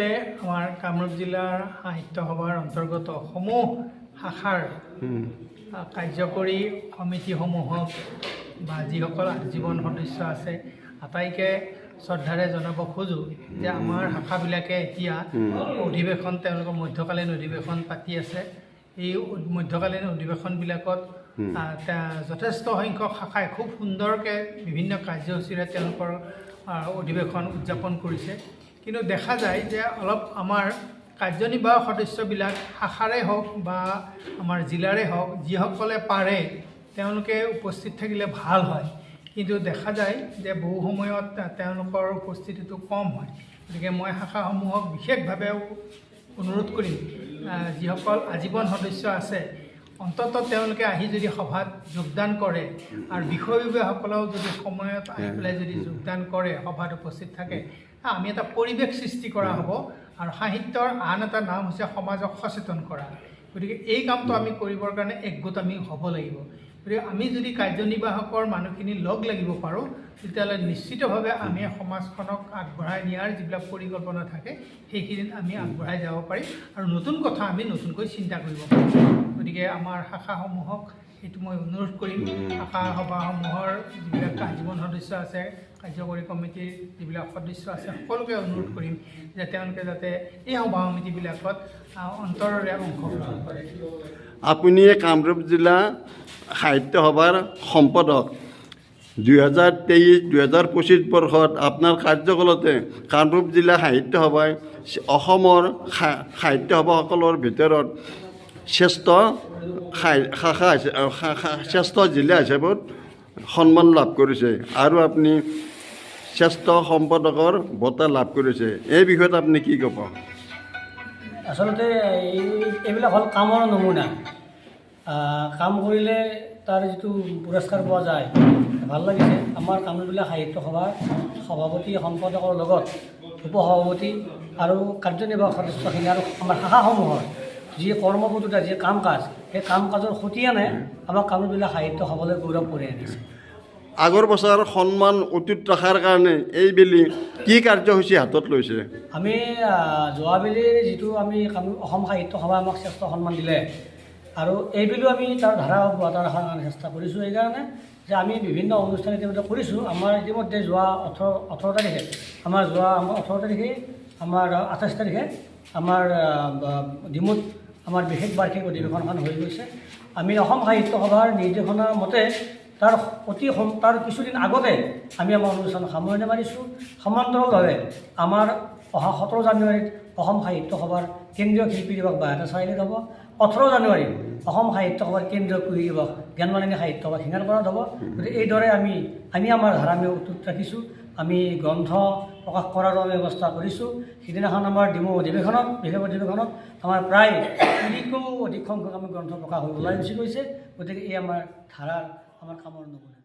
আচলতে আমাৰ কামৰূপ জিলাৰ সাহিত্য সভাৰ অন্তৰ্গত সমূহ শাখাৰ কাৰ্যকৰী সমিতিসমূহক বা যিসকল আজীৱন সদস্য আছে আটাইকে শ্ৰদ্ধাৰে জনাব খোজোঁ যে আমাৰ শাখাবিলাকে এতিয়া অধিৱেশন তেওঁলোকৰ মধ্যকালীন অধিৱেশন পাতি আছে। এই মধ্যকালীন অধিৱেশনবিলাকত যথেষ্ট সংখ্যক শাখাই খুব সুন্দৰকৈ বিভিন্ন কাৰ্যসূচীৰে তেওঁলোকৰ অধিৱেশন উদযাপন কৰিছে। কিন্তু দেখা যায় যে অলপ আমাৰ কাৰ্যনিৰ্বাহক সদস্যবিলাক শাখাৰে হওক বা আমাৰ জিলাৰে হওক যিসকলে পাৰে তেওঁলোকে উপস্থিত থাকিলে ভাল হয়, কিন্তু দেখা যায় যে বহু সময়ত তেওঁলোকৰ উপস্থিতিটো কম হয়। গতিকে মই শাখাসমূহক বিশেষভাৱে অনুৰোধ কৰিম যিসকল আজীৱন সদস্য আছে অন্ততঃ তেওঁলোকে আহি যদি সভাত যোগদান কৰে আৰু বিষয়ববীয়াসকলেও যদি সময়ত আহি পেলাই যদি যোগদান কৰে, সভাত উপস্থিত থাকে, আমি এটা পৰিৱেশ সৃষ্টি কৰা হ'ব। আৰু সাহিত্যৰ আন এটা নাম হৈছে সমাজক সচেতন কৰা। গতিকে এই কামটো আমি কৰিবৰ কাৰণে একগোট আমি হ'ব লাগিব। গতিকে আমি যদি কাৰ্যনিৰ্বাহকৰ মানুহখিনি লগ লাগিব পাৰোঁ তেতিয়াহ'লে নিশ্চিতভাৱে আমি সমাজখনক আগবঢ়াই নিয়াৰ যিবিলাক পৰিকল্পনা থাকে সেইখিনিত আমি আগবঢ়াই যাব পাৰিম আৰু নতুন কথা আমি নতুনকৈ চিন্তা কৰিব পাৰিম। গতিকে আমাৰ শাখাসমূহক সেইটো মই অনুৰোধ কৰিম। শাখা সভাসমূহৰ যিবিলাক আজীৱন সদস্য আছে, কাৰ্যকৰী কমিটিৰ যিবিলাক সদস্য আছে, সকলোকে অনুৰোধ কৰিম যে তেওঁলোকে যাতে এই সভা সমিতিবিলাকত অন্তৰেৰে অংশগ্ৰহণ কৰে। আপুনি কামৰূপ জিলা সাহিত্য সভাৰ সম্পাদক। 2023-2025 বৰ্ষত আপোনাৰ কাৰ্যকালতে কামৰূপ জিলা সাহিত্য সভাই অসমৰ সাহিত্য সভাসকলৰ ভিতৰত শ্ৰেষ্ঠ শ্ৰেষ্ঠ জিলা হিচাপত সন্মান লাভ কৰিছে আৰু আপুনি শ্ৰেষ্ঠ সম্পাদকৰ বঁটা লাভ কৰিছে। এই বিষয়ত আপুনি কি ক'ব? আচলতে এইবিলাক হ'ল কামৰ নমুনা। কাম কৰিলে তাৰ যিটো পুৰস্কাৰ পোৱা যায় ভাল লাগিছে। আমাৰ কামৰূপ জিলা সাহিত্য সভাৰ সভাপতি সম্পাদকৰ লগত উপসভাপতি আৰু কাৰ্যনিৰ্বাহক সদস্যখিনি আৰু আমাৰ শাখাসমূহৰ যি কৰ্মপদ্ধতি, যি কাম কাজ, সেই কাম কাজৰ খতিয়ানে আমাক কামৰূপ জিলা সাহিত্য সভালৈ গৌৰৱ কৰি আনিছে। আগৰ বছৰ সন্মান অটুট ৰখাৰ কাৰণে এইবেলি কি কাৰ্যসূচী হাতত লৈছে? আমি যোৱাবেলিৰ যিটো আমি অসম সাহিত্য সভাই আমাক শ্ৰেষ্ঠ সন্মান দিলে আৰু এইবেলিও আমি তাৰ ধাৰা অব্যাহত ৰখাৰ কাৰণে চেষ্টা কৰিছোঁ। এইকাৰণে যে আমি বিভিন্ন অনুষ্ঠান ইতিমধ্যে কৰিছোঁ। আমাৰ ইতিমধ্যে যোৱা 18 তাৰিখে আমাৰ 28 তাৰিখে আমাৰ ডিমুত আমাৰ বিশেষ বাৰ্ষিক অধিৱেশনখন হৈ গৈছে। আমি অসম সাহিত্য সভাৰ নিৰ্দেশনা মতে তাৰ কিছুদিন আগতে আমি আমাৰ অনুষ্ঠান সামৰণি মাৰিছোঁ। সমান্তৰালভাৱে আমাৰ অহা 17 জানুৱাৰীত অসম সাহিত্য সভাৰ কেন্দ্ৰীয় শিল্পী দিৱস বায়তা চাৰিআলিত হ'ব। 18 জানুৱাৰীত অসম সাহিত্য সভাৰ কেন্দ্ৰীয় কুৰি দিৱস জ্ঞানমালিনী সাহিত্য সভা শিঙাৰপাৰাত হ'ব। গতিকে এইদৰে আমি আমাৰ ধাৰা আমি অটুট ৰাখিছোঁ। আমি গ্ৰন্থ প্ৰকাশ কৰাৰো ব্যৱস্থা কৰিছোঁ। সিদিনাখন আমাৰ ডিমৌ অধিৱেশনত, বিশেষ অধিৱেশনত আমাৰ প্ৰায় 30ৰো অধিক সংখ্যক আমি গ্ৰন্থ প্ৰকাশ হৈ ওলাই গুচি গৈছে। গতিকে এই আমাৰ ধাৰাৰ আমাৰ কামৰ নমুনা।